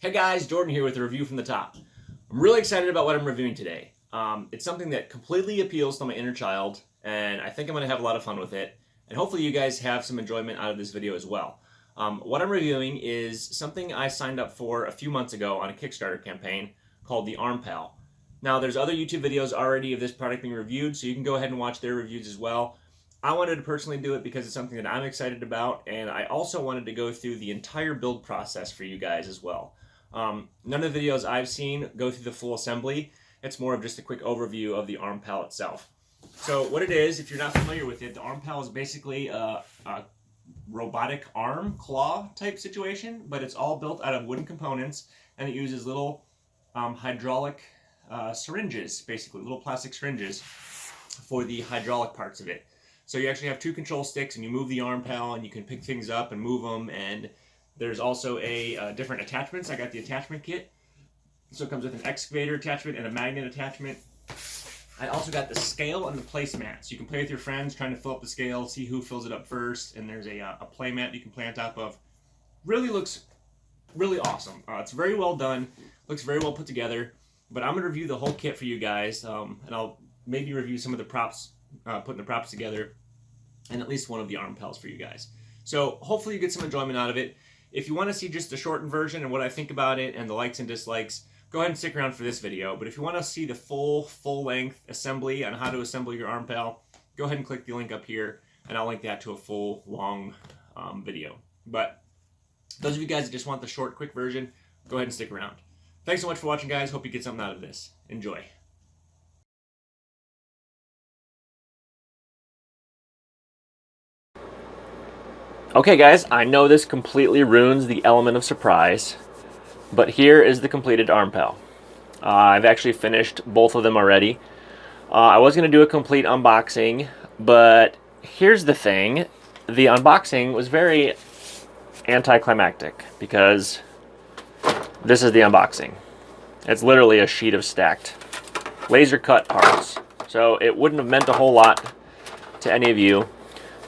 Hey guys, Jordan here with a review from the top. I'm really excited about what I'm reviewing today. It's something that completely appeals to my inner child, and I think I'm going to have a lot of fun with it. And hopefully you guys have some enjoyment out of this video as well. What I'm reviewing is something I signed up for a few months ago on a Kickstarter campaign called the Armpal. Now there's other YouTube videos already of this product being reviewed, so you can go ahead and watch their reviews as well. I wanted to personally do it because it's something that I'm excited about, and I also wanted to go through the entire build process for you guys as well. None of the videos I've seen go through the full assembly. It's more of just a quick overview of the Armpal itself. So what it is, if you're not familiar with it, the Armpal is basically a robotic arm claw type situation, but it's all built out of wooden components, and it uses little hydraulic syringes, basically little plastic syringes for the hydraulic parts of it. So you actually have two control sticks, and you move the Armpal, and you can pick things up and move them, and there's also different attachments. I got the attachment kit. So it comes with an excavator attachment and a magnet attachment. I also got the scale and the placemat. So you can play with your friends trying to fill up the scale, see who fills it up first. And there's a play mat you can play on top of. Really looks really awesome. It's very well done. Looks very well put together. But I'm going to review the whole kit for you guys. And I'll maybe review some of the props, putting the props together. And at least one of the Armpals for you guys. So hopefully you get some enjoyment out of it. If you want to see just the shortened version and what I think about it and the likes and dislikes, go ahead and stick around for this video. But if you want to see the full-length assembly on how to assemble your Armpal, go ahead and click the link up here, and I'll link that to a full, long video. But those of you guys that just want the short, quick version, go ahead and stick around. Thanks so much for watching, guys. Hope you get something out of this. Enjoy. Okay guys, I know this completely ruins the element of surprise, but here is the completed Armpal. I've actually finished both of them already. I was going to do a complete unboxing, but here's the thing. The unboxing was very anticlimactic because this is the unboxing. It's literally a sheet of stacked laser cut parts. So it wouldn't have meant a whole lot to any of you,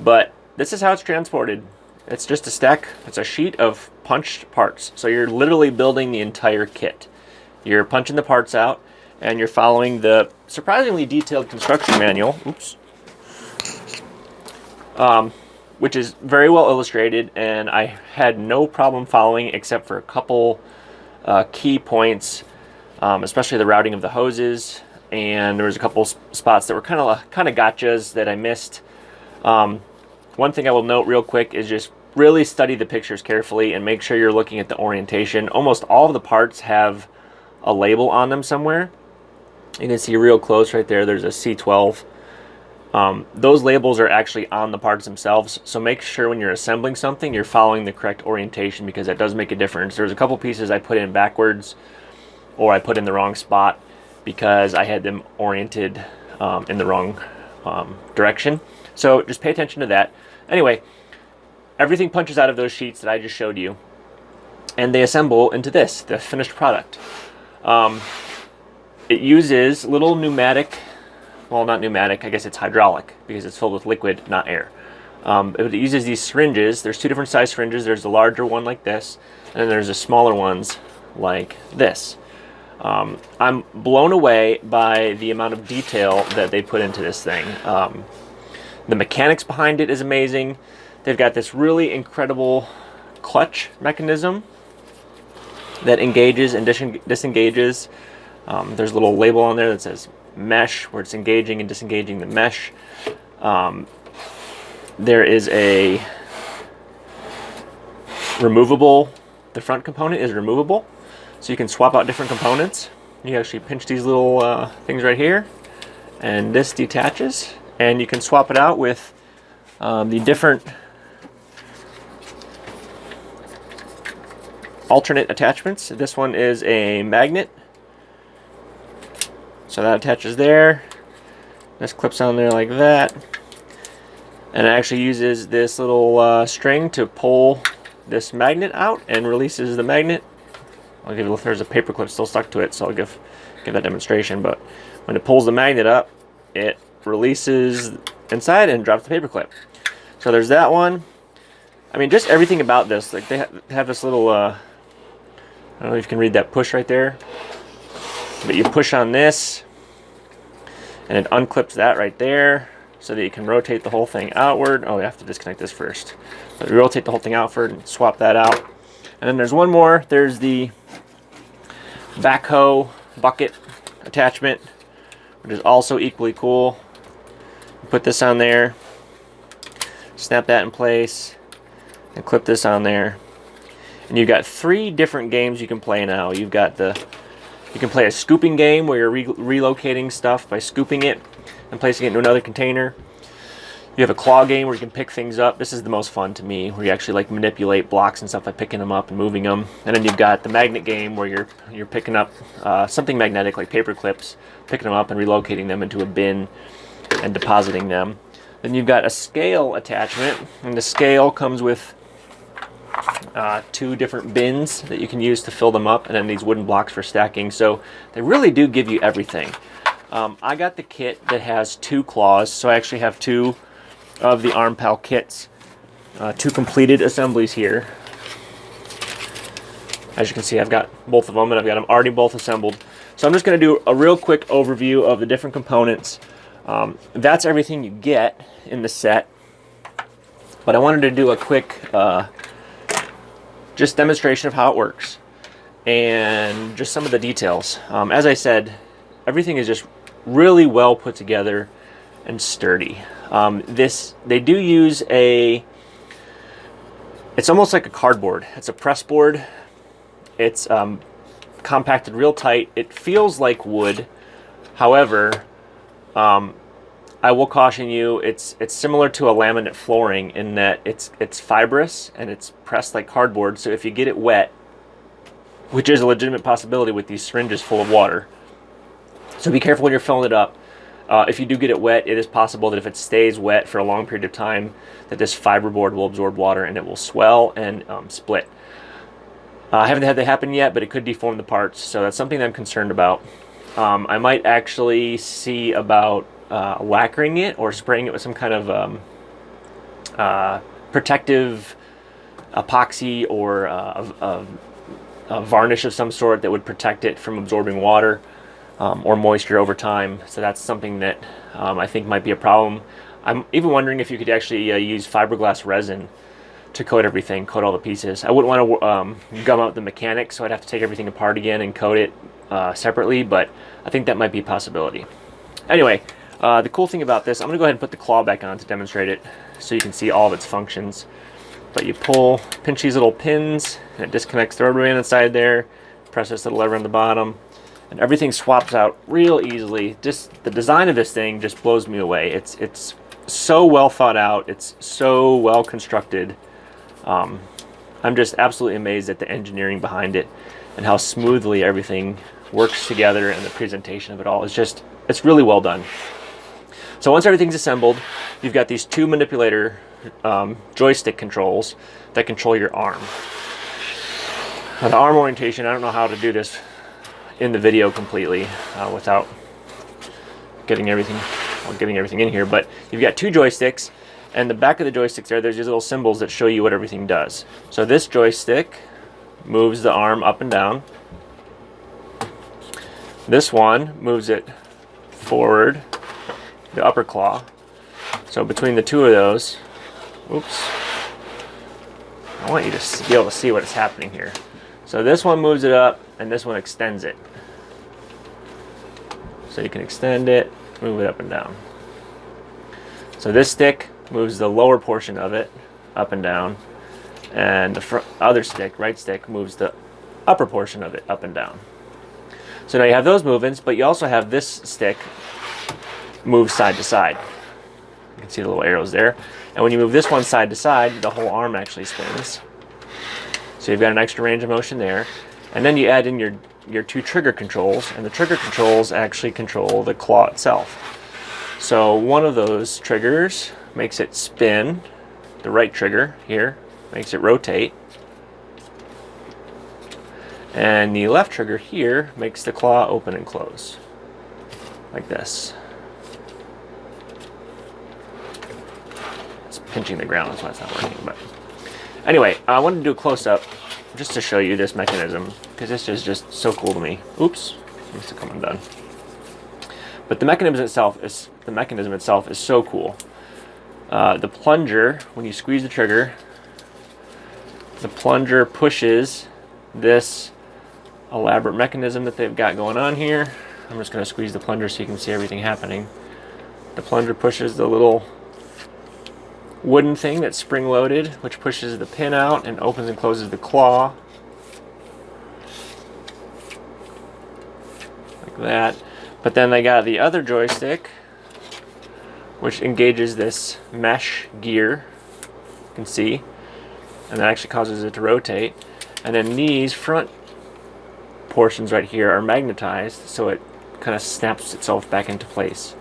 but this is how it's transported. It's just a stack, it's a sheet of punched parts. So you're literally building the entire kit. You're punching the parts out, and you're following the surprisingly detailed construction manual, which is very well illustrated, and I had no problem following except for a couple key points, especially the routing of the hoses, and there was a couple spots that were kind of gotchas that I missed. One thing I will note real quick is just really study the pictures carefully and make sure you're looking at the orientation. Almost all of the parts have a label on them somewhere. You can see real close right there, there's a C12. Those labels are actually on the parts themselves, so make sure when you're assembling something you're following the correct orientation, because that does make a difference. There's a couple pieces I put in backwards, or I put in the wrong spot because I had them oriented in the wrong direction. So just pay attention to that. Anyway, everything punches out of those sheets that I just showed you, and they assemble into this, the finished product. It uses little pneumatic, well, not pneumatic, I guess it's hydraulic, because it's filled with liquid, not air. It uses these syringes. There's two different size syringes. There's the larger one like this, and then there's the smaller ones like this. I'm blown away by the amount of detail that they put into this thing. The mechanics behind it is amazing. They've got this really incredible clutch mechanism that engages and disengages. There's a little label on there that says mesh, where it's engaging and disengaging the mesh. There is a removable, the front component is removable, so you can swap out different components. You actually pinch these little things right here, and this detaches, and you can swap it out with the different alternate attachments. This one is a magnet, so that attaches there. This clips on there like that, and it actually uses this little string to pull this magnet out and releases the magnet. I'll give you, there's a paper clip still stuck to it, so I'll give that demonstration. But when it pulls the magnet up, it releases inside and drops the paper clip. So there's that one. I mean, just everything about this. Like, they have this little I don't know if you can read that push right there, but you push on this and it unclips that right there so that you can rotate the whole thing outward. Oh, you have to disconnect this first. But you rotate the whole thing outward and swap that out. And then there's one more. There's the backhoe bucket attachment, which is also equally cool. Put this on there, snap that in place, and clip this on there. And you've got 3 different games you can play now. You've got you can play a scooping game where you're relocating stuff by scooping it and placing it into another container. You have a claw game where you can pick things up. This is the most fun to me, where you actually like manipulate blocks and stuff by picking them up and moving them. And then you've got the magnet game where you're picking up something magnetic like paper clips, picking them up and relocating them into a bin and depositing them. Then you've got a scale attachment, and the scale comes with 2 different bins that you can use to fill them up, and then these wooden blocks for stacking. So they really do give you everything. I got the kit that has 2 claws, so I actually have 2 of the Armpal kits, 2 completed assemblies here. As you can see, I've got both of them, and I've got them already both assembled. So I'm just going to do a real quick overview of the different components. That's everything you get in the set, but I wanted to do a quick just demonstration of how it works and just some of the details. As I said, everything is just really well put together and sturdy. They do use it's almost like a cardboard. It's a press board. It's compacted real tight. It feels like wood. However, I will caution you, it's similar to a laminate flooring in that it's fibrous and it's pressed like cardboard. So if you get it wet, which is a legitimate possibility with these syringes full of water, so be careful when you're filling it up. If you do get it wet, it is possible that if it stays wet for a long period of time, that this fiberboard will absorb water and it will swell and split. I haven't had that happen yet, but it could deform the parts, so that's something that I'm concerned about. I might actually see about lacquering it or spraying it with some kind of protective epoxy or a varnish of some sort that would protect it from absorbing water or moisture over time. So that's something that I think might be a problem. I'm even wondering if you could actually use fiberglass resin to coat everything, coat all the pieces. I wouldn't want to gum out the mechanics, so I'd have to take everything apart again and coat it separately, but I think that might be a possibility. Anyway, the cool thing about this, I'm going to go ahead and put the claw back on to demonstrate it so you can see all of its functions. But you pinch these little pins, and it disconnects the rubber band inside there, press this little lever on the bottom, and everything swaps out real easily. Just the design of this thing just blows me away. It's so well thought out. It's so well constructed. I'm just absolutely amazed at the engineering behind it and how smoothly everything works together, and the presentation of it all is it's really well done. So once everything's assembled, you've got these 2 manipulator joystick controls that control your arm. Now, the arm orientation, I don't know how to do this in the video completely without getting everything in here, but you've got 2 joysticks, and the back of the joysticks there's these little symbols that show you what everything does. So this joystick moves the arm up and down. This one moves it forward, the upper claw. So between the 2 of those, oops, I want you to be able to see what is happening here. So this one moves it up, and this one extends it. So you can extend it, move it up and down. So this stick moves the lower portion of it up and down, and the other stick, right stick, moves the upper portion of it up and down. So now you have those movements, but you also have this stick move side to side. You can see the little arrows there. And when you move this one side to side, the whole arm actually spins. So you've got an extra range of motion there. And then you add in your 2 trigger controls, and the trigger controls actually control the claw itself. So one of those triggers makes it spin, the right trigger here makes it rotate, and the left trigger here makes the claw open and close, like this. It's pinching the ground, that's why it's not working. But anyway, I wanted to do a close-up just to show you this mechanism. because this is just so cool to me. Oops, must have come undone. But the mechanism itself is so cool. The plunger, when you squeeze the trigger, the plunger pushes this elaborate mechanism that they've got going on here. I'm just going to squeeze the plunger so you can see everything happening. The plunger pushes the little wooden thing that's spring-loaded, which pushes the pin out and opens and closes the claw. Like that. But then they got the other joystick, which engages this mesh gear, you can see, and that actually causes it to rotate. And then these front portions right here are magnetized, so it kind of snaps itself back into place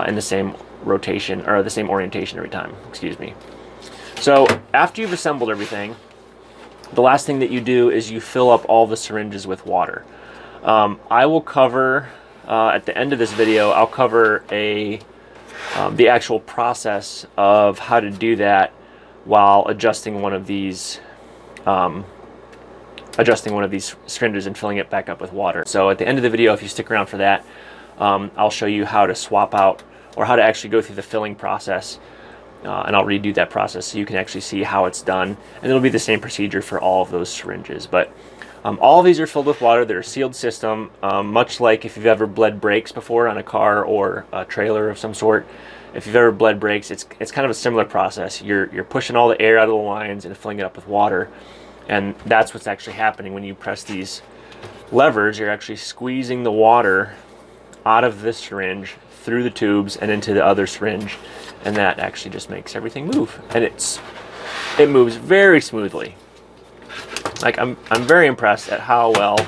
in the same rotation, or the same orientation every time, excuse me. So after you've assembled everything, the last thing that you do is you fill up all the syringes with water. I will cover, at the end of this video, I'll cover the actual process of how to do that while adjusting one of these syringes and filling it back up with water. So at the end of the video, if you stick around for that, I'll show you how to swap out, or how to actually go through the filling process, and I'll redo that process so you can actually see how it's done, and it'll be the same procedure for all of those syringes. But all of these are filled with water. They're a sealed system, much like if you've ever bled brakes before on a car or a trailer of some sort. If you've ever bled brakes, it's kind of a similar process. You're pushing all the air out of the lines and filling it up with water, and that's what's actually happening when you press these levers. You're actually squeezing the water out of this syringe through the tubes and into the other syringe, and that actually just makes everything move, and it moves very smoothly. Like, I'm very impressed at how well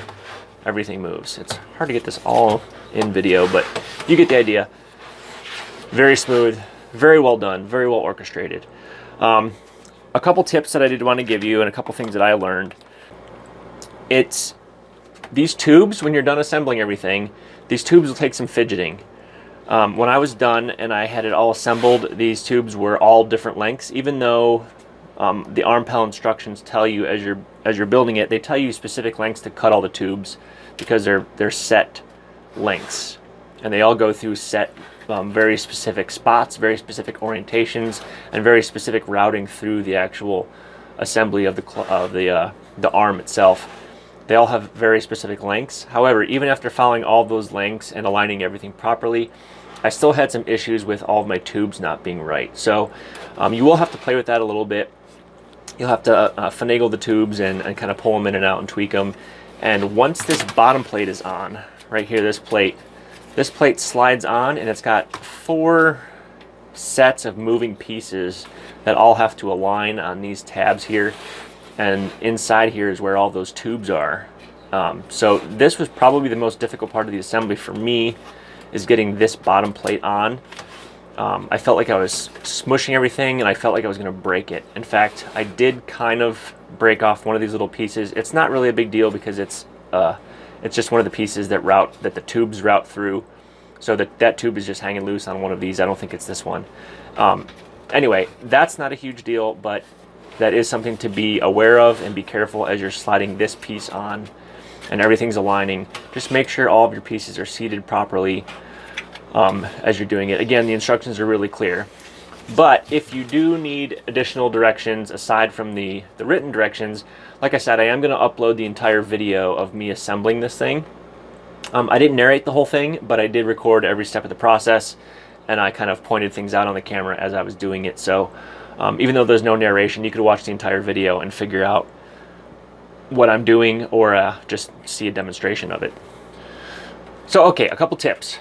everything moves. It's hard to get this all in video, but you get the idea. Very smooth, very well done, very well orchestrated. A couple tips that I did want to give you, and a couple things that I learned. It's these tubes, when you're done assembling everything, these tubes will take some fidgeting. When I was done and I had it all assembled, these tubes were all different lengths. Even though the Armpal instructions tell you as you're building it, they tell you specific lengths to cut all the tubes, because they're set lengths, and they all go through set very specific spots, very specific orientations, and very specific routing through the actual assembly of the arm itself. They all have very specific lengths. However, even after following all those lengths and aligning everything properly, I still had some issues with all of my tubes not being right. So you will have to play with that a little bit. You'll have to finagle the tubes and kind of pull them in and out and tweak them. And once this bottom plate is on, right here, this plate slides on, and it's got 4 sets of moving pieces that all have to align on these tabs here. And inside here is where all those tubes are. So this was probably the most difficult part of the assembly for me, is getting this bottom plate on. I felt like I was smushing everything, and I felt like I was going to break it. In fact, I did kind of break off one of these little pieces. It's not really a big deal, because it's just one of the pieces that the tubes route through. So that tube is just hanging loose on one of these. I don't think it's this one. Anyway, that's not a huge deal, but that is something to be aware of and be careful as you're sliding this piece on and everything's aligning. Just make sure all of your pieces are seated properly as you're doing it. Again, the instructions are really clear. But if you do need additional directions aside from the written directions, like I said, I am going to upload the entire video of me assembling this thing. I didn't narrate the whole thing, but I did record every step of the process, and I kind of pointed things out on the camera as I was doing it. So even though there's no narration, you could watch the entire video and figure out what I'm doing, or just see a demonstration of it. So okay, a couple tips.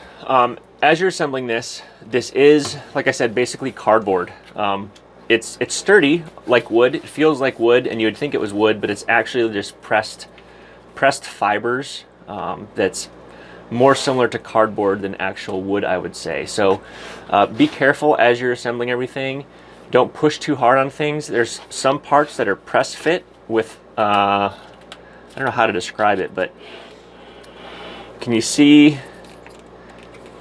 As you're assembling this is, like I said, basically cardboard. It's sturdy like wood. It feels like wood, and you would think it was wood, but it's actually just pressed fibers. That's more similar to cardboard than actual wood, I would say. So be careful as you're assembling everything. Don't push too hard on things. There's some parts that are press fit with, I don't know how to describe it, but can you see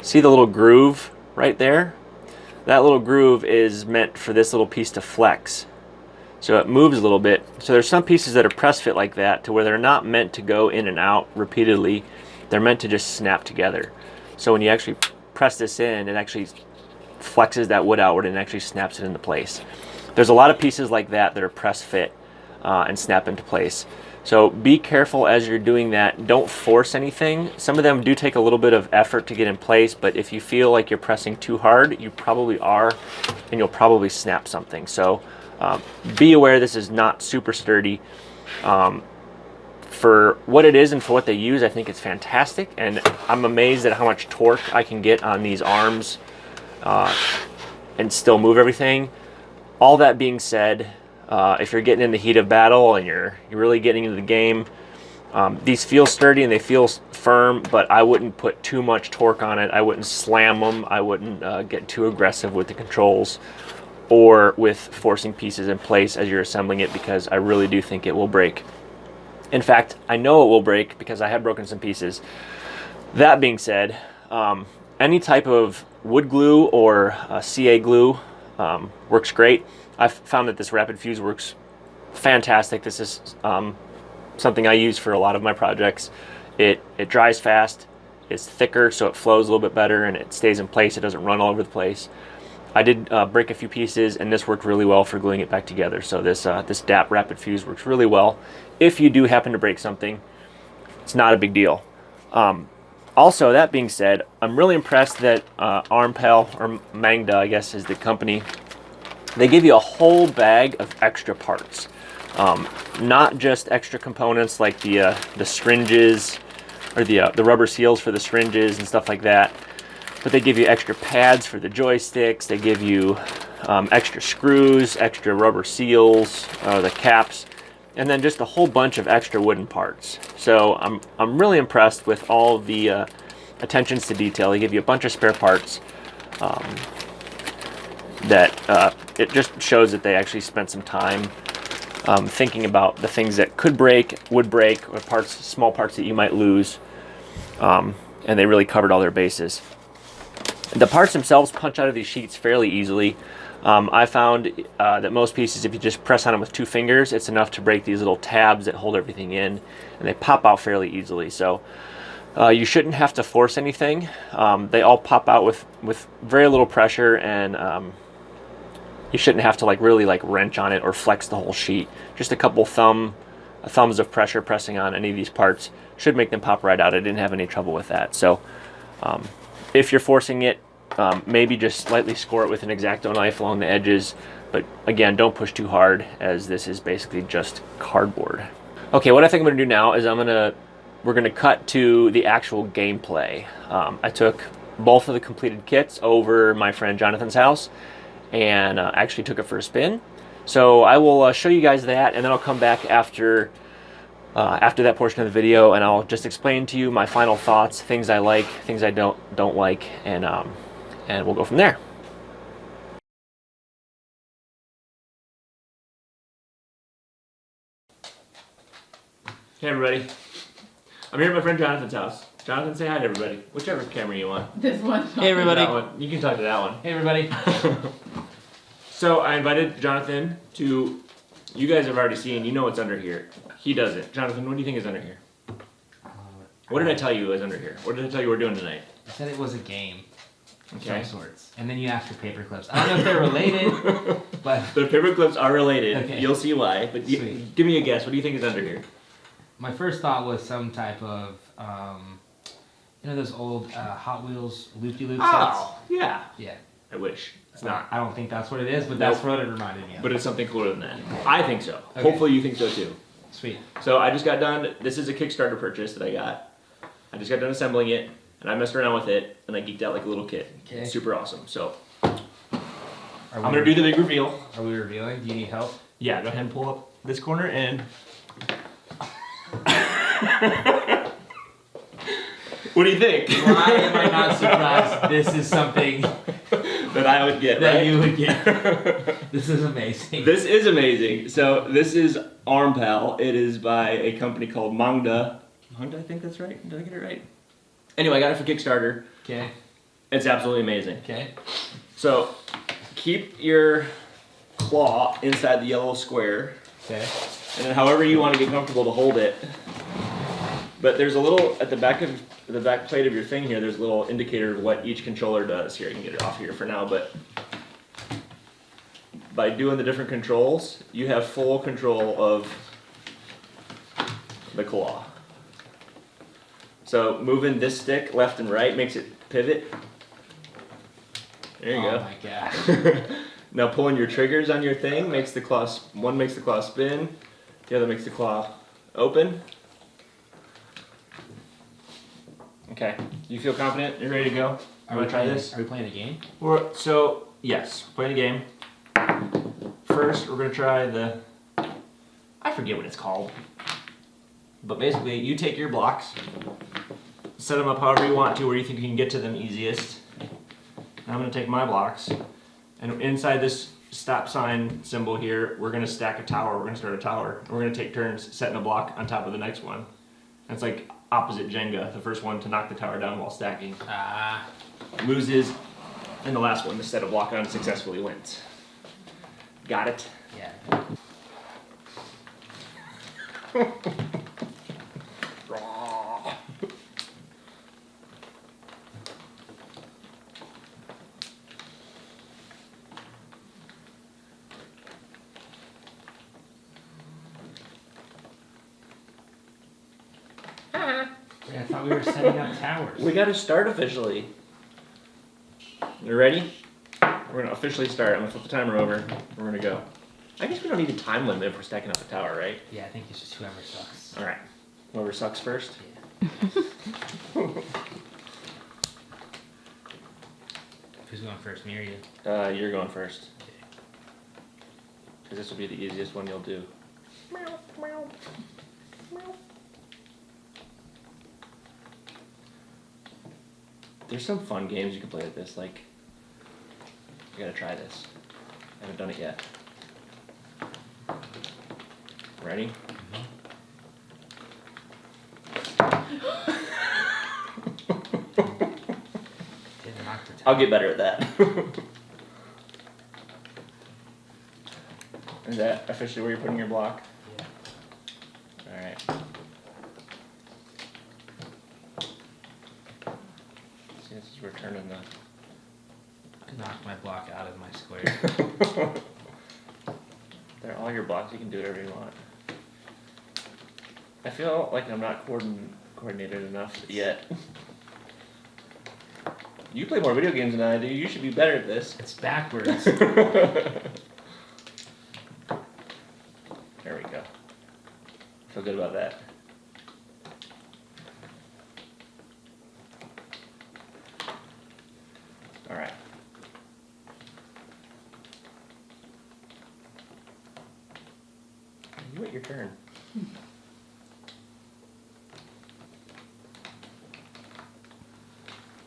the little groove right there? That little groove is meant for this little piece to flex. So it moves a little bit. So there's some pieces that are press fit like that to where they're not meant to go in and out repeatedly. They're meant to just snap together. So when you actually press this in, it actually flexes that wood outward and actually snaps it into place. There's a lot of pieces like that that are press fit and snap into place. So be careful as you're doing that. Don't force anything. Some of them do take a little bit of effort to get in place, but if you feel like you're pressing too hard, you probably are, and you'll probably snap something. So be aware this is not super sturdy. For what it is and for what they use, I think it's fantastic, and I'm amazed at how much torque I can get on these arms and still move everything. All that being said, if you're getting in the heat of battle and you're really getting into the game, these feel sturdy and they feel firm, but I wouldn't put too much torque on it. I wouldn't slam them. I wouldn't get too aggressive with the controls or with forcing pieces in place as you're assembling it, because I really do think it will break. In fact, I know it will break because I have broken some pieces. That being said, any type of wood glue or CA glue works great. I've found that this rapid fuse works fantastic. This is something I use for a lot of my projects. It dries fast, it's thicker so it flows a little bit better, and it stays in place. It doesn't run all over the place. I did break a few pieces, and this worked really well for gluing it back together. So this DAP rapid fuse works really well. If you do happen to break something, it's not a big deal. Also, that being said, I'm really impressed that Armpal, or Mongda, I guess is the company, they give you a whole bag of extra parts. Not just extra components like the syringes or the rubber seals for the syringes and stuff like that, but they give you extra pads for the joysticks. They give you extra screws, extra rubber seals, the caps, and then just a whole bunch of extra wooden parts. So I'm really impressed with all the attentions to detail. They give you a bunch of spare parts that it just shows that they actually spent some time thinking about the things that could break, would break, or parts, small parts that you might lose, and they really covered all their bases. The parts themselves punch out of these sheets fairly easily. I found that most pieces, if you just press on them with 2 fingers, it's enough to break these little tabs that hold everything in, and they pop out fairly easily. So you shouldn't have to force anything. They all pop out with very little pressure, and you shouldn't have to really wrench on it or flex the whole sheet. Just a couple thumbs of pressure pressing on any of these parts should make them pop right out. I didn't have any trouble with that. So if you're forcing it, maybe just slightly score it with an X-Acto knife along the edges, but again, don't push too hard, as this is basically just cardboard. Okay, what I think I'm gonna do now is we're gonna cut to the actual gameplay. I took both of the completed kits over my friend Jonathan's house and actually took it for a spin. So I will show you guys that, and then I'll come back after that portion of the video, and I'll just explain to you my final thoughts, things I like, things I don't like, and we'll go from there. Hey everybody, I'm here at my friend Jonathan's house. Jonathan, say hi to everybody. Whichever camera you want. This one. Hey everybody. That one. You can talk to that one. Hey everybody. So I invited Jonathan to, you guys have already seen, you know what's under here. He doesn't. Jonathan, what do you think is under here? What did I tell you was under here? What did I tell you we're doing tonight? I said it was a game of Okay. some sorts. And then you asked for paper clips. I don't know if they're related, but The paper clips are related. Okay. You'll see why. But Sweet. give me a guess. What do you think is under here? my first thought was some type of, those old Hot Wheels loop-de-loop sets? Oh, yeah. Yeah. I wish. It's not. I don't think that's what it is, but that's what it reminded me of. But it's something cooler than that. I think so. Okay. Hopefully you think so too. Sweet. So I just got done, this is a Kickstarter purchase that I got. I just got done assembling it, and I messed around with it, and I geeked out like a little kid. Okay. Super awesome. So I'm I'm gonna do the big reveal. Are we revealing? Do you need help? Yeah, go ahead and pull up this corner and. What do you think? Why am I not surprised this is something That I would get, that right? you would get? This is amazing. This is amazing. So this is Armpal. It is by a company called Mongda. Mongda, I think that's right. Did I get it right? Anyway, I got it for Kickstarter. Okay. It's absolutely amazing. Okay. So keep your claw inside the yellow square. Okay. And then however you want to get comfortable to hold it. But there's a little, at the back plate of your thing here, there's a little indicator of what each controller does. Here, you can get it off here for now, but by doing the different controls, you have full control of the claw. So moving this stick left and right makes it pivot. There you go. Oh my gosh. Now pulling your triggers on your thing makes the claw, one makes the claw spin, the other makes the claw open. Okay, you feel confident? You're ready to go? Are we trying this? Are we playing a game? So, yes, we're playing a game. First, we're gonna try the, I forget what it's called. But basically, you take your blocks, set them up however you want to, where you think you can get to them easiest. And I'm gonna take my blocks, and inside this stop sign symbol here, we're gonna stack a tower. We're gonna start a tower. And we're gonna take turns setting a block on top of the next one. And it's like opposite Jenga. The first one to knock the tower down while stacking loses, and the last one to set a block on successfully wins. Got it? Yeah. I thought we were setting up towers. We gotta start officially. You ready? We're gonna officially start. I'm gonna flip the timer over. We're gonna go. I guess we don't need a time limit if we're stacking up a tower, right? Yeah, I think it's just whoever sucks. Alright. Whoever sucks first? Yeah. Who's going first, me or you? You're going first. Because this will be the easiest one you'll do. There's some fun games you can play with this, like, you gotta try this. I haven't done it yet. Ready? I'll get better at that. Is that officially where you're putting your block? Yeah. Alright. See, this is returning the... I knocked my block out of my square. They're all your blocks, you can do whatever you want. I feel like I'm not coordinated enough yet. You play more video games than I do, you should be better at this. It's backwards. There we go. Feel good about that. Alright. You wait your turn.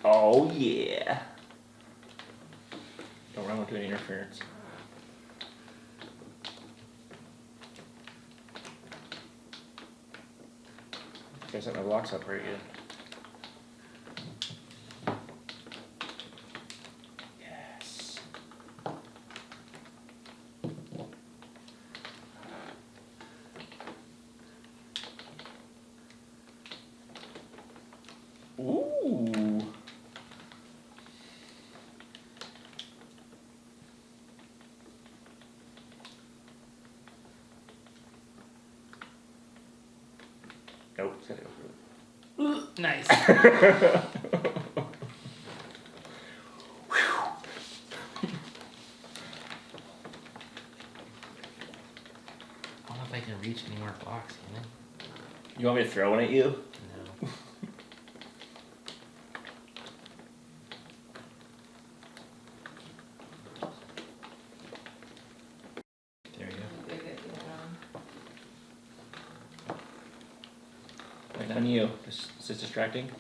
Oh yeah. Don't run into any interference. I set my blocks up pretty good. Yes. Ooh. Nope, it's gotta go through. Nice. I don't know if I can reach any more blocks, can I? You want me to throw one at you? No. There we go. Wait on you. Is this distracting?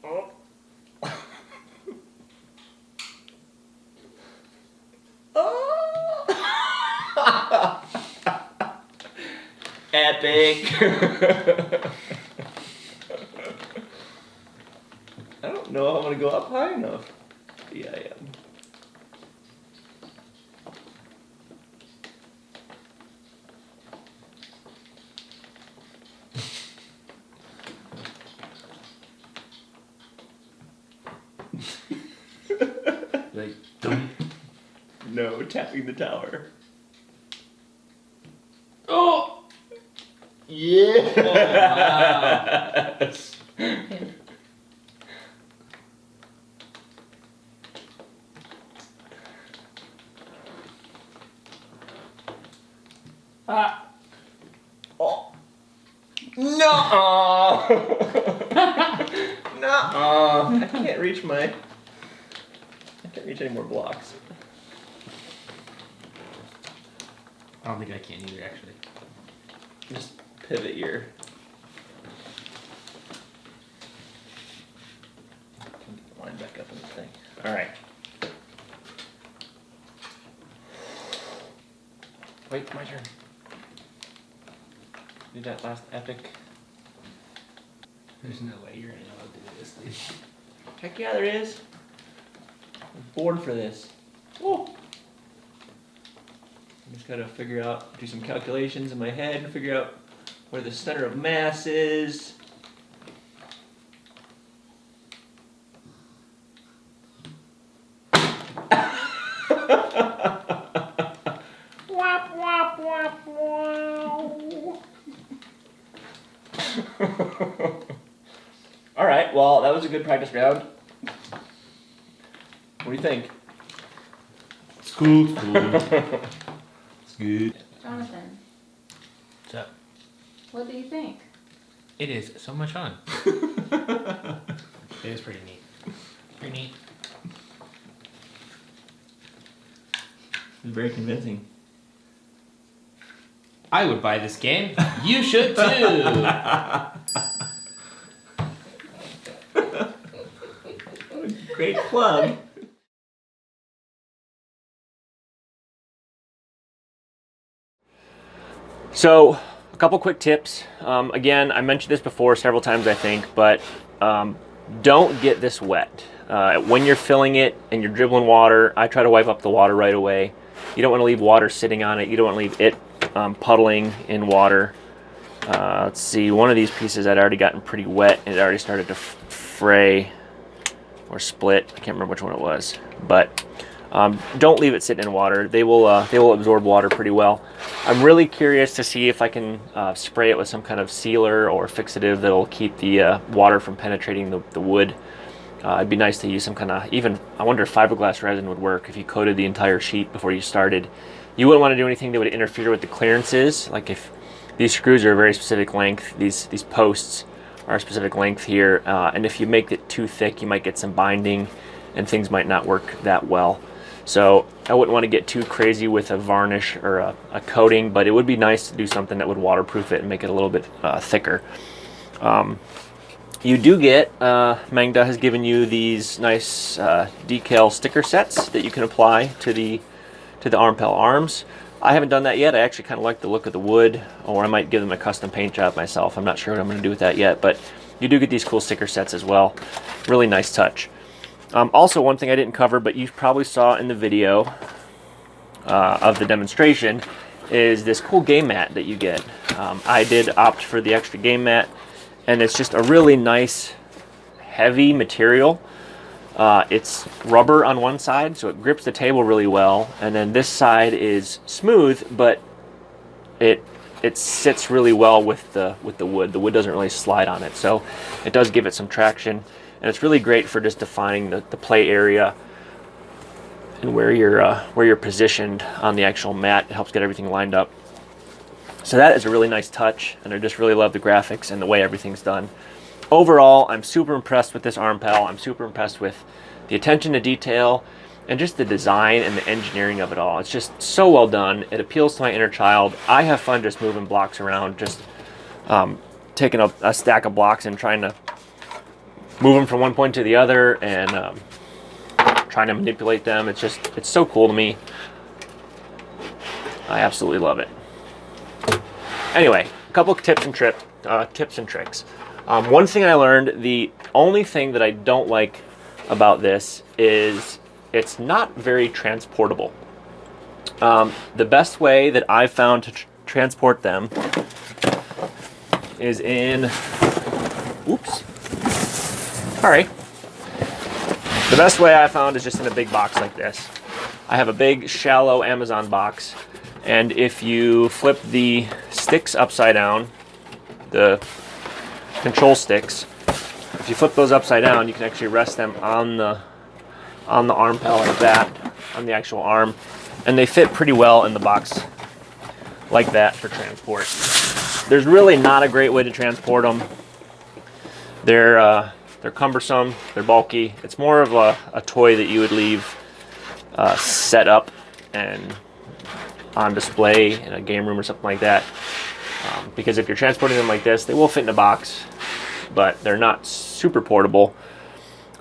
Oh. Oh. Epic. know if I'm gonna go up high enough. Yeah, I am. Like, dum. No, tapping the tower. Oh! Yes! Ah! Oh. No! No! I can't reach any more blocks. I don't think I can either, actually. Just pivot your. Line back up in the thing. Alright. Wait, my turn. Do that last epic. There's no way you're gonna know how to do this thing. Heck yeah, there is. I'm bored for this. Woo! I just gotta figure out, do some calculations in my head and figure out where the center of mass is. Wap, wap, wap, wow. All right, well, that was a good practice round. What do you think? It's cool, it's cool. It's good. Jonathan, What's up? what do you think? It is so much fun. It is pretty neat. Pretty neat. It's very convincing. I would buy this game. You should too. Great plug. So, a couple quick tips. Again, I mentioned this before several times, I think, but don't get this wet. When you're filling it and you're dribbling water, I try to wipe up the water right away. You don't want to leave water sitting on it. You don't want to leave it puddling in water. Let's see, one of these pieces had already gotten pretty wet and it already started to fray or split. I can't remember which one it was, but don't leave it sitting in water. They will absorb water pretty well. I'm really curious to see if I can spray it with some kind of sealer or fixative that'll keep the water from penetrating the wood. It'd be nice to use some kind of, even, I wonder if fiberglass resin would work if you coated the entire sheet before you started. You wouldn't want to do anything that would interfere with the clearances. Like if these screws are a very specific length, these posts are a specific length here, and if you make it too thick, you might get some binding and things might not work that well. So I wouldn't want to get too crazy with a varnish or a coating, but it would be nice to do something that would waterproof it and make it a little bit thicker. You do get, Mongda has given you these nice decal sticker sets that you can apply to the Armpal arms. I haven't done that yet. I actually kind of like the look of the wood, or I might give them a custom paint job myself. I'm not sure what I'm going to do with that yet, but you do get these cool sticker sets as well. Really nice touch. Also, one thing I didn't cover, but you probably saw in the video of the demonstration, is this cool game mat that you get. I did opt for the extra game mat, and it's just a really nice, heavy material. It's rubber on one side, so it grips the table really well, and then this side is smooth, but it sits really well with the wood. The wood doesn't really slide on it, so it does give it some traction, and it's really great for just defining the play area and where you're positioned on the actual mat. It helps get everything lined up. So that is a really nice touch, and I just really love the graphics and the way everything's done. Overall, I'm super impressed with this Armpal. I'm super impressed with the attention to detail and just the design and the engineering of it all. It's just so well done. It appeals to my inner child. I have fun just moving blocks around, just taking a stack of blocks and trying to move them from one point to the other and trying to manipulate them. It's so cool to me. I absolutely love it. Anyway, a couple of tips and tricks. One thing I learned, the only thing that I don't like about this is it's not very transportable. The best way that I've found to transport them is in, oops, sorry. The best way I found is just in a big box like this. I have a big shallow Amazon box, and if you flip the sticks upside down, the control sticks, if you flip those upside down, you can actually rest them on the Armpal like that, on the actual arm, and they fit pretty well in the box like that for transport. There's really not a great way to transport them. They're cumbersome, they're bulky. It's more of a toy that you would leave set up and on display in a game room or something like that. Because if you're transporting them like this, they will fit in a box, but they're not super portable.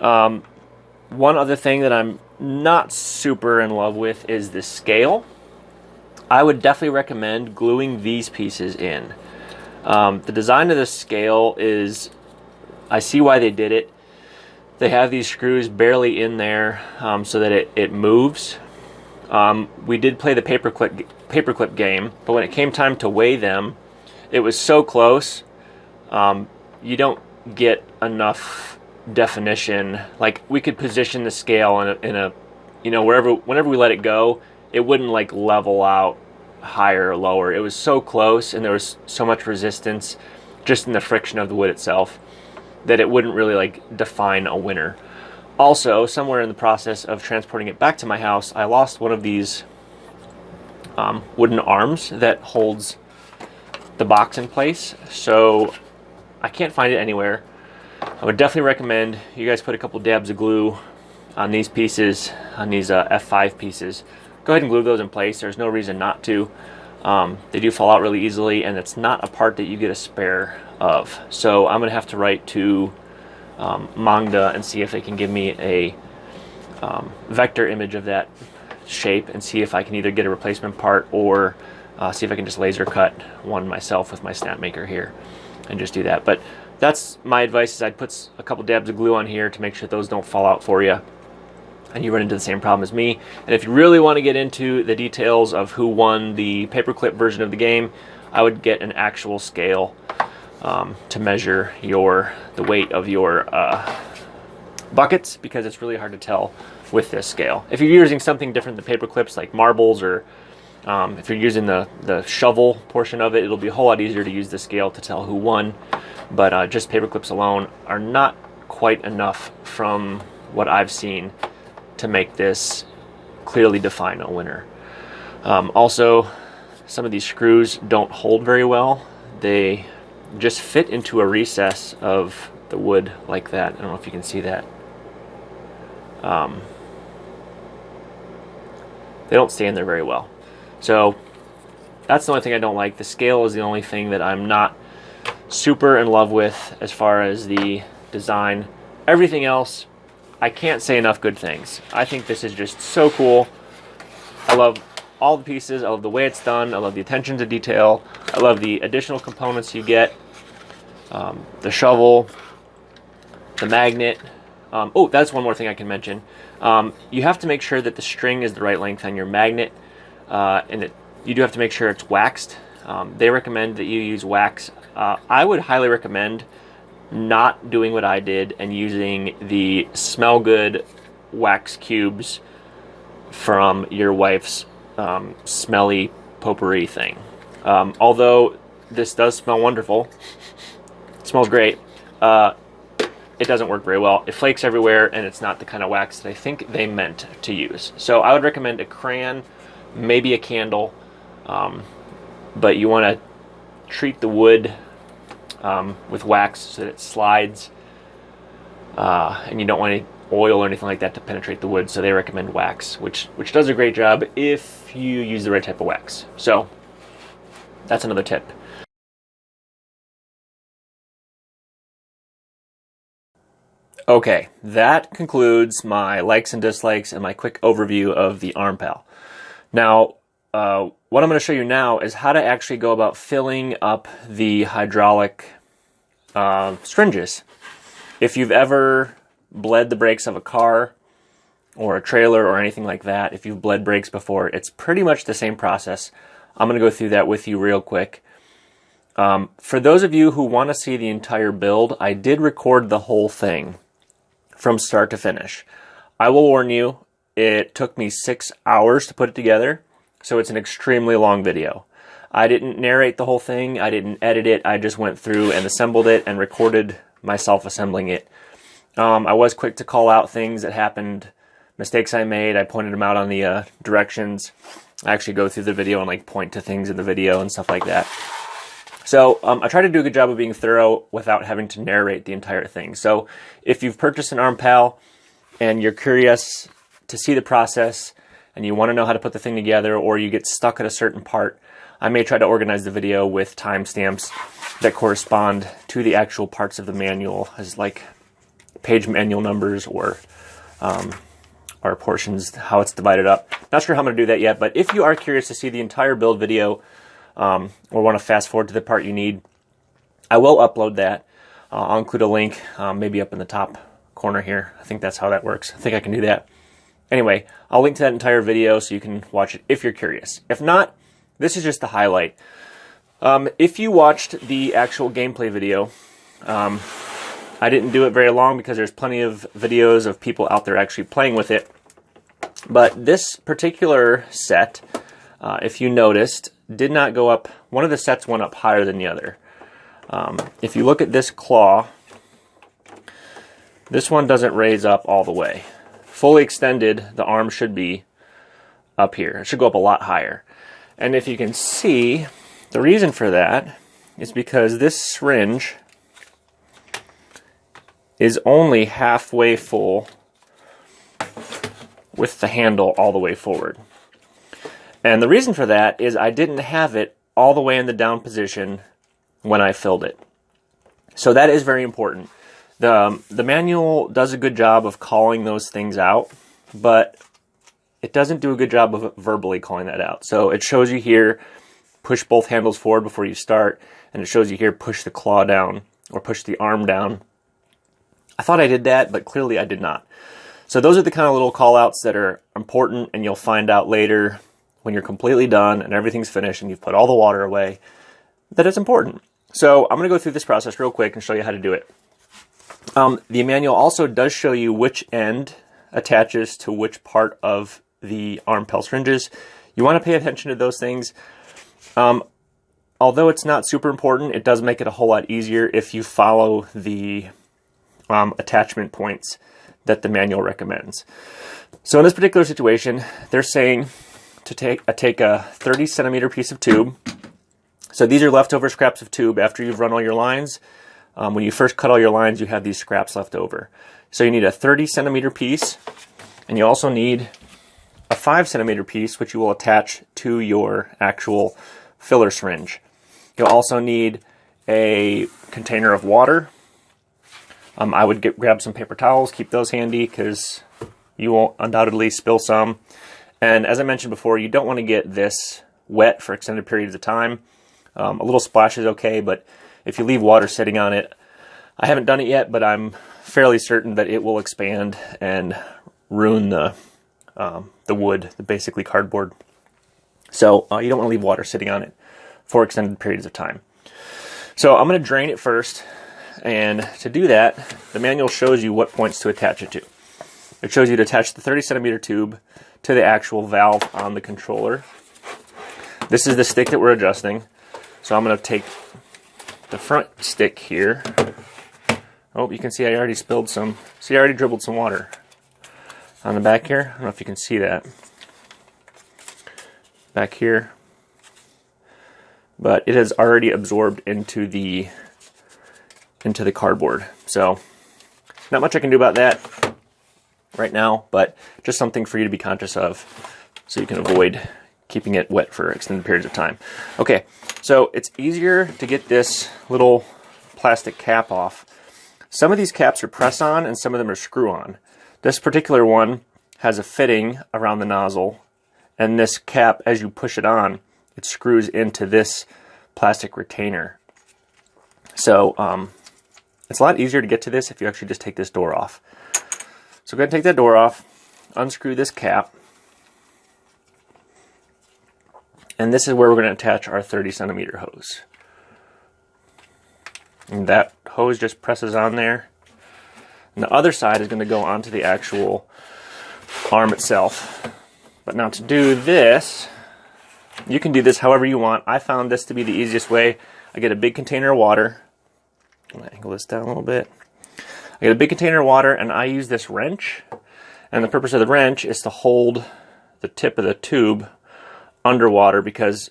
One other thing that I'm not super in love with is the scale. I would definitely recommend gluing these pieces in. The design of this scale is, I see why they did it. They have these screws barely in there so that it moves. We did play the paperclip game, but when it came time to weigh them, it was so close. You don't get enough definition. Like, we could position the scale in a you know, whenever we let it go, it wouldn't like level out higher or lower. It was so close, and there was so much resistance just in the friction of the wood itself that it wouldn't really like define a winner. Also, somewhere in the process of transporting it back to my house, I lost one of these wooden arms that holds the box in place, so I can't find it anywhere. I would definitely recommend you guys put a couple dabs of glue on these pieces, on these F5 pieces. Go ahead and glue those in place. There's no reason not to. They do fall out really easily, and it's not a part that you get a spare of. So I'm gonna have to write to Mongda and see if they can give me a vector image of that shape, and see if I can either get a replacement part or see if I can just laser cut one myself with my snap maker here and just do that. But that's my advice, is I'd put a couple dabs of glue on here to make sure those don't fall out for you and you run into the same problem as me. And if you really want to get into the details of who won the paperclip version of the game, I would get an actual scale to measure the weight of your buckets, because it's really hard to tell with this scale. If you're using something different than paper clips like marbles, or if you're using the shovel portion of it, it'll be a whole lot easier to use the scale to tell who won. But just paper clips alone are not quite enough from what I've seen to make this clearly define a winner. Also, some of these screws don't hold very well. They just fit into a recess of the wood like that. I don't know if you can see that. They don't stay in there very well. So that's the only thing I don't like. The scale is the only thing that I'm not super in love with as far as the design. Everything else, I can't say enough good things. I think this is just so cool. I love all the pieces. I love the way it's done. I love the attention to detail. I love the additional components you get. The shovel, the magnet. Oh, that's one more thing I can mention. You have to make sure that the string is the right length on your magnet, and you do have to make sure it's waxed. They recommend that you use wax. I would highly recommend not doing what I did and using the Smell Good wax cubes from your wife's smelly potpourri thing. Although this does smell wonderful, it smells great, it doesn't work very well. It flakes everywhere, and it's not the kind of wax that I think they meant to use. So I would recommend a crayon, maybe a candle, but you want to treat the wood with wax so that it slides, and you don't want any oil or anything like that to penetrate the wood, so they recommend wax, which does a great job if you use the right type of wax. So that's another tip. Okay, that concludes my likes and dislikes and my quick overview of the Armpal. Now, what I'm going to show you now is how to actually go about filling up the hydraulic syringes. If you've ever bled the brakes of a car or a trailer or anything like that, if you've bled brakes before, it's pretty much the same process. I'm going to go through that with you real quick. For those of you who want to see the entire build, I did record the whole thing from start to finish. I will warn you, it took me 6 hours to put it together, so it's an extremely long video. I didn't narrate the whole thing, I didn't edit it, I just went through and assembled it and recorded myself assembling it. I was quick to call out things that happened, mistakes I made. I pointed them out on the directions. I actually go through the video and like point to things in the video and stuff like that. So I try to do a good job of being thorough without having to narrate the entire thing. So if you've purchased an Armpal and you're curious to see the process and you want to know how to put the thing together, or you get stuck at a certain part, I may try to organize the video with timestamps that correspond to the actual parts of the manual, as like page manual numbers or portions, how it's divided up. Not sure how I'm going to do that yet, but if you are curious to see the entire build video or want to fast forward to the part you need, I will upload that. I'll include a link maybe up in the top corner here. I think that's how that works. I think I can do that. Anyway, I'll link to that entire video so you can watch it if you're curious. If not, this is just the highlight. If you watched the actual gameplay video, I didn't do it very long because there's plenty of videos of people out there actually playing with it. But this particular set, if you noticed, did not go up. One of the sets went up higher than the other. If you look at this claw, this one doesn't raise up all the way. Fully extended, the arm should be up here. It should go up a lot higher. And if you can see, the reason for that is because this syringe is only halfway full with the handle all the way forward. And the reason for that is I didn't have it all the way in the down position when I filled it. So that is very important. The manual does a good job of calling those things out, but it doesn't do a good job of verbally calling that out. So it shows you here, push both handles forward before you start, and it shows you here, push the claw down or push the arm down. I thought I did that, but clearly I did not. So those are the kind of little call outs that are important, and you'll find out later when you're completely done and everything's finished and you've put all the water away that it's important. So I'm going to go through this process real quick and show you how to do it. The manual also does show you which end attaches to which part of the Armpal syringes. You want to pay attention to those things. Although it's not super important, it does make it a whole lot easier if you follow the attachment points that the manual recommends. So in this particular situation, they're saying to take a 30 centimeter piece of tube. So these are leftover scraps of tube after you've run all your lines. When you first cut all your lines, you have these scraps left over. So you need a 30 centimeter piece, and you also need a 5 centimeter piece, which you will attach to your actual filler syringe. You'll also need a container of water. I would grab some paper towels, keep those handy because you won't undoubtedly spill some. And as I mentioned before, you don't want to get this wet for extended periods of time. A little splash is okay, but if you leave water sitting on it, I haven't done it yet, but I'm fairly certain that it will expand and ruin the wood, the basically cardboard. So you don't want to leave water sitting on it for extended periods of time. So I'm going to drain it first, and to do that, the manual shows you what points to attach it to. It shows you to attach the 30 centimeter tube to the actual valve on the controller. This is the stick that we're adjusting. So I'm going to take the front stick here. Oh, you can see I already spilled some. See, I already dribbled some water on the back here. I don't know if you can see that. Back here. But it has already absorbed into the cardboard. So not much I can do about that right now, but just something for you to be conscious of so you can avoid keeping it wet for extended periods of time. Okay, so it's easier to get this little plastic cap off. Some of these caps are press-on and some of them are screw-on. This particular one has a fitting around the nozzle, and this cap, as you push it on, it screws into this plastic retainer. So it's a lot easier to get to this if you actually just take this door off. So go ahead and take that door off, unscrew this cap, and this is where we're going to attach our 30 centimeter hose. And that hose just presses on there. And the other side is going to go onto the actual arm itself. But now to do this, you can do this however you want. I found this to be the easiest way. I get a big container of water. I'm going to angle this down a little bit. I get a big container of water, and I use this wrench. And the purpose of the wrench is to hold the tip of the tube underwater, because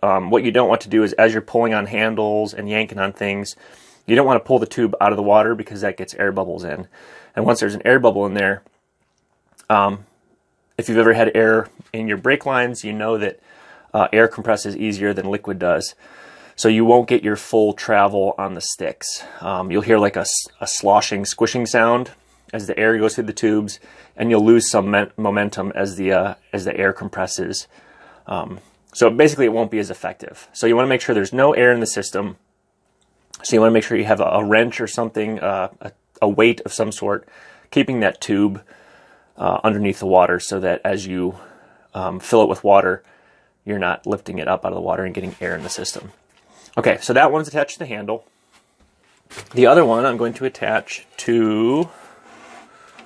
what you don't want to do is, as you're pulling on handles and yanking on things, you don't want to pull the tube out of the water, because that gets air bubbles in. And once there's an air bubble in there, if you've ever had air in your brake lines, you know that air compresses easier than liquid does. So you won't get your full travel on the sticks. You'll hear like a sloshing, squishing sound as the air goes through the tubes, and you'll lose some momentum as the air compresses. So basically it won't be as effective. So you want to make sure there's no air in the system. So you want to make sure you have a wrench or something, a weight of some sort, keeping that tube underneath the water, so that as you fill it with water, you're not lifting it up out of the water and getting air in the system. Okay, so that one's attached to the handle. The other one I'm going to attach to,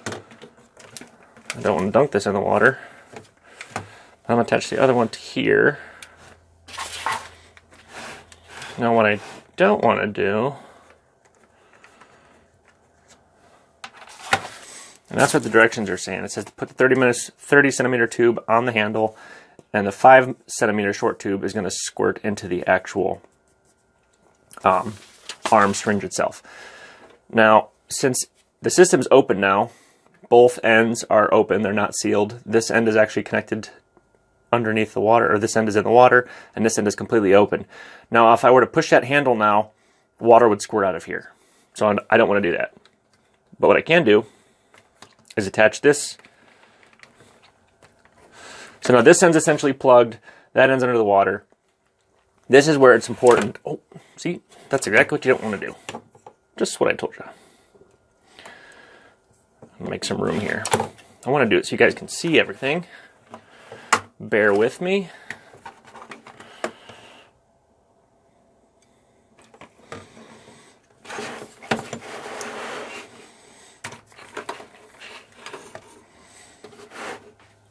I don't want to dunk this in the water. I'm going to attach the other one to here. Now what I don't want to do, and that's what the directions are saying. It says to put the 30 centimeter tube on the handle, and the 5 centimeter short tube is going to squirt into the actual arm syringe itself. Now, since the system's open now, both ends are open, they're not sealed. This end is actually connected underneath the water, or this end is in the water, and this end is completely open. Now, if I were to push that handle now, water would squirt out of here. So I don't want to do that. But what I can do is attach this. So now this end's essentially plugged, that end's under the water. This is where it's important. Oh, see, that's exactly what you don't want to do. Just what I told you. I'll make some room here. I want to do it so you guys can see everything. Bear with me.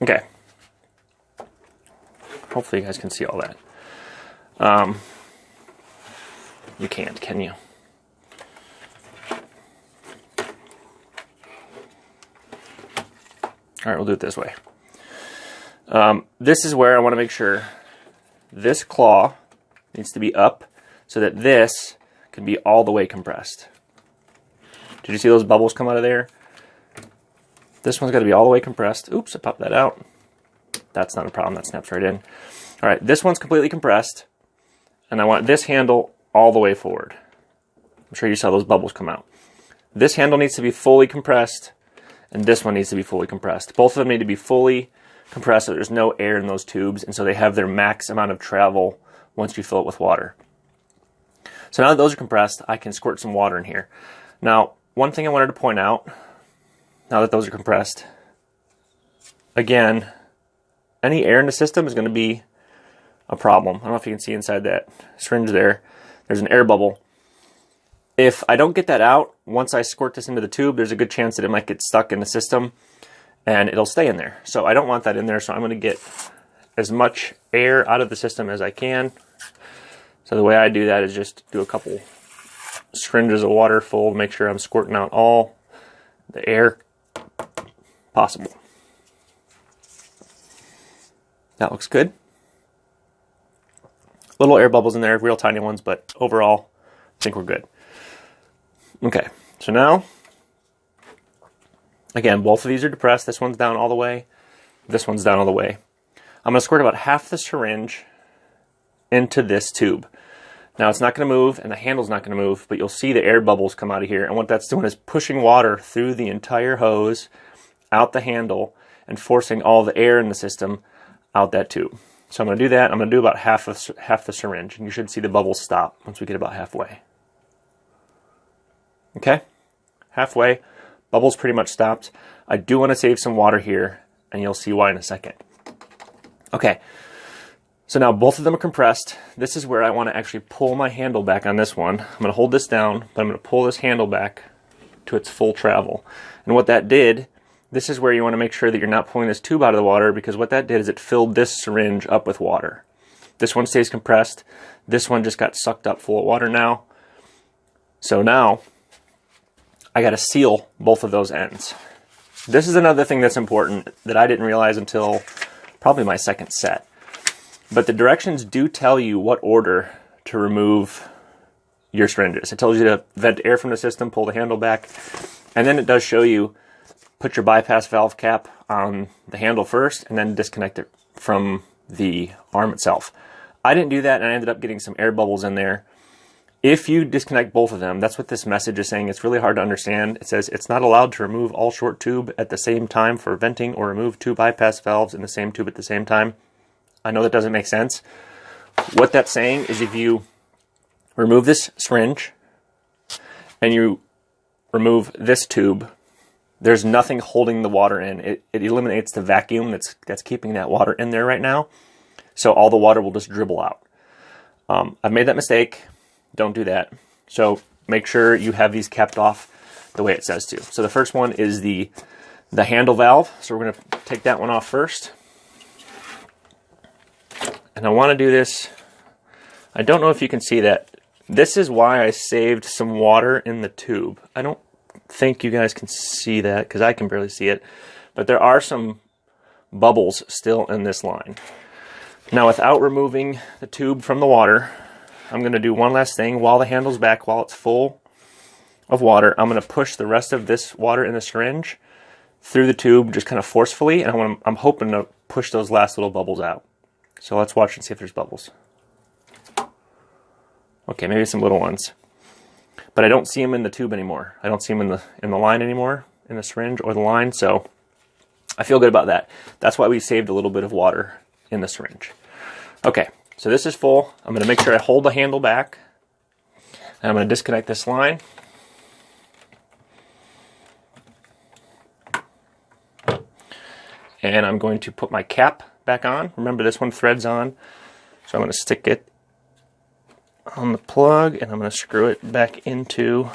Okay. Hopefully you guys can see all that. You can't, can you? All right, we'll do it this way. This is where I want to make sure this claw needs to be up so that this can be all the way compressed. Did you see those bubbles come out of there? This one's got to be all the way compressed. Oops, I popped that out. That's not a problem, that snaps right in. All right, this one's completely compressed, and I want this handle all the way forward. I'm sure you saw those bubbles come out. This handle needs to be fully compressed, and this one needs to be fully compressed. Both of them need to be fully compressed so there's no air in those tubes, and so they have their max amount of travel once you fill it with water. So now that those are compressed, I can squirt some water in here. Now, one thing I wanted to point out, now that those are compressed, again, any air in the system is going to be a problem. I don't know if you can see inside that syringe there. There's an air bubble. If I don't get that out, once I squirt this into the tube, there's a good chance that it might get stuck in the system and it'll stay in there. So I don't want that in there, so I'm going to get as much air out of the system as I can. So the way I do that is just do a couple syringes of water full to make sure I'm squirting out all the air possible. That looks good. Little air bubbles in there, real tiny ones, but overall, I think we're good. Okay, so now, again, both of these are depressed. This one's down all the way. This one's down all the way. I'm going to squirt about half the syringe into this tube. Now, it's not going to move, and the handle's not going to move, but you'll see the air bubbles come out of here. And what that's doing is pushing water through the entire hose, out the handle, and forcing all the air in the system out that tube. So I'm going to do that. I'm going to do about half the syringe, and you should see the bubbles stop once we get about halfway. Okay, halfway, Bubbles pretty much stopped. I do want to save some water here, and you'll see why in a second. Okay, so now both of them are compressed. This is where I want to actually pull my handle back on this one. I'm going to hold this down, but I'm going to pull this handle back to its full travel. And what that did, this is where you want to make sure that you're not pulling this tube out of the water, because what that did is it filled this syringe up with water. This one stays compressed. This one just got sucked up full of water now. So now I got to seal both of those ends. This is another thing that's important that I didn't realize until probably my second set. But the directions do tell you what order to remove your syringes. It tells you to vent air from the system, pull the handle back, and then it does show you put your bypass valve cap on the handle first and then disconnect it from the arm itself. I didn't do that, and I ended up getting some air bubbles in there. If you disconnect both of them, that's what this message is saying. It's really hard to understand. It says it's not allowed to remove all short tube at the same time for venting or remove two bypass valves in the same tube at the same time. I know that doesn't make sense. What that's saying is if you remove this syringe and you remove this tube, there's nothing holding the water in. It eliminates the vacuum that's keeping that water in there right now. So all the water will just dribble out. I've made that mistake. Don't do that. So make sure you have these capped off the way it says to. So the first one is the handle valve. So we're going to take that one off first. And I want to do this. I don't know if you can see that. This is why I saved some water in the tube. I don't think you guys can see that because I can barely see it. But there are some bubbles still in this line. Now, without removing the tube from the water, I'm going to do one last thing. While the handle's back, while it's full of water, I'm going to push the rest of this water in the syringe through the tube just kind of forcefully, and I'm hoping to push those last little bubbles out. So let's watch and see if there's bubbles. Okay, maybe some little ones. But I don't see them in the tube anymore. I don't see them in the line anymore, in the syringe or the line, so I feel good about that. That's why we saved a little bit of water in the syringe. Okay, so this is full. I'm going to make sure I hold the handle back. And I'm going to disconnect this line. And I'm going to put my cap back on. Remember, this one threads on. So I'm going to stick it on the plug and I'm going to screw it back into.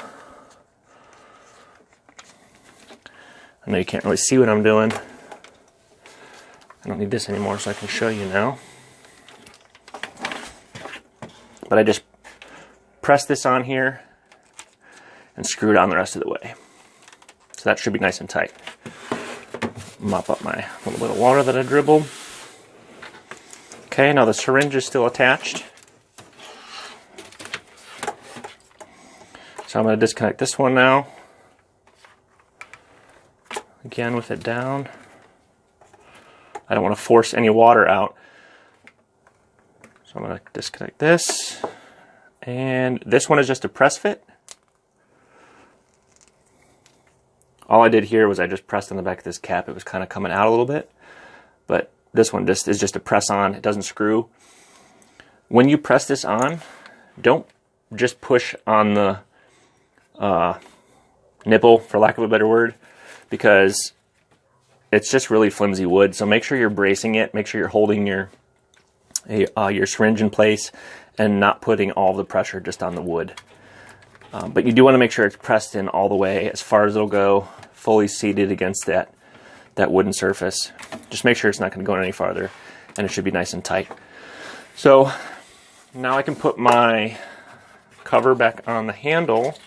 I know you can't really see what I'm doing. I don't need this anymore, so I can show you now. But I just press this on here and screw it on the rest of the way. So that should be nice and tight. Mop up my little bit of water that I dribbled. Okay, now the syringe is still attached. So I'm going to disconnect this one now. Again with it down. I don't want to force any water out. So I'm going to disconnect this. And this one is just a press fit. All I did here was I just pressed on the back of this cap. It was kind of coming out a little bit. But this one is just a press on. It doesn't screw. When you press this on, don't just push on the nipple, for lack of a better word, because it's just really flimsy wood. So make sure you're bracing it. Make sure you're holding your syringe in place and not putting all the pressure just on the wood. But you do want to make sure it's pressed in all the way as far as it'll go, fully seated against that wooden surface. Just make sure it's not going to go any farther, and it should be nice and tight. So now I can put my cover back on the handle,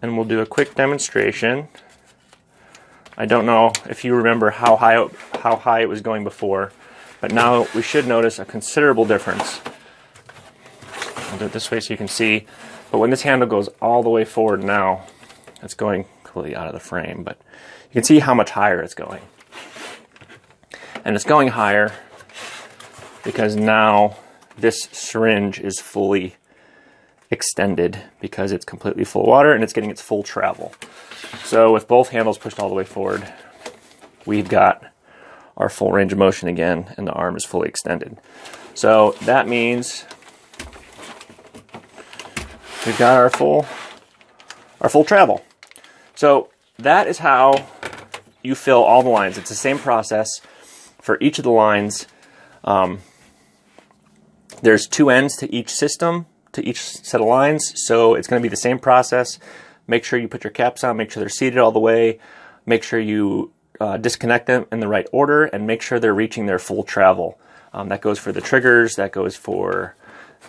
and we'll do a quick demonstration. I don't know if you remember how high it was going before, but now we should notice a considerable difference. I'll do it this way so you can see. But when this handle goes all the way forward now, it's going completely out of the frame, but you can see how much higher it's going. And it's going higher because now this syringe is fully extended because it's completely full of water and it's getting its full travel. So with both handles pushed all the way forward, we've got our full range of motion again, and the arm is fully extended. So that means we've got our full travel. So that is how you fill all the lines. It's the same process for each of the lines. There's 2 ends to each system, to each set of lines, so it's going to be the same process. Make sure you put your caps on, make sure they're seated all the way, make sure you disconnect them in the right order, and make sure they're reaching their full travel. That goes for the triggers, that goes for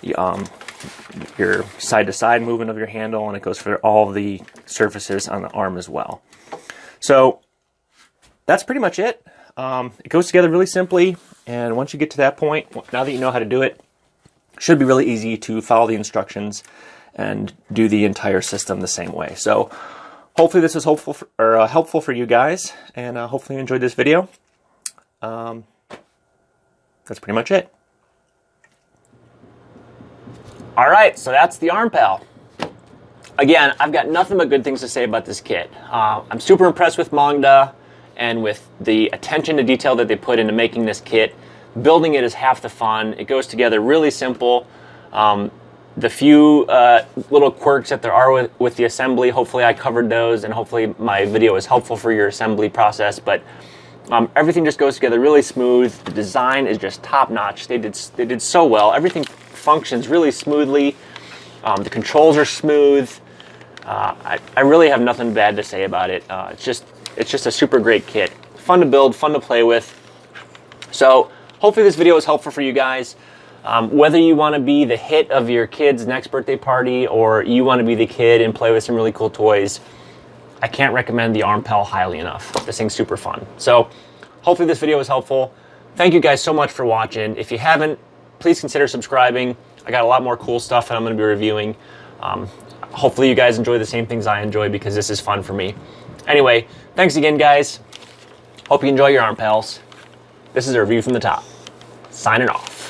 your side-to-side movement of your handle, and it goes for all the surfaces on the arm as well. So that's pretty much it. It goes together really simply, and once you get to that point, now that you know how to do it, it should be really easy to follow the instructions and do the entire system the same way. So hopefully this was helpful for you guys, and hopefully you enjoyed this video. That's pretty much it. All right, so that's the Armpal. Again, I've got nothing but good things to say about this kit. I'm super impressed with Mongda and with the attention to detail that they put into making this kit. Building it is half the fun. It goes together really simple. The few little quirks that there are with the assembly, hopefully I covered those, and hopefully my video is helpful for your assembly process, but everything just goes together really smooth. The design is just top-notch. They did so well. Everything functions really smoothly. The controls are smooth. I really have nothing bad to say about it. It's just a super great kit. Fun to build, fun to play with. So hopefully this video is helpful for you guys. Whether you want to be the hit of your kid's next birthday party or you want to be the kid and play with some really cool toys, I can't recommend the Armpal highly enough. This thing's super fun. So hopefully this video was helpful. Thank you guys so much for watching. If you haven't, please consider subscribing. I got a lot more cool stuff that I'm going to be reviewing. Hopefully you guys enjoy the same things I enjoy, because this is fun for me. Anyway, thanks again, guys. Hope you enjoy your Armpals. This is a review from the top. Signing off.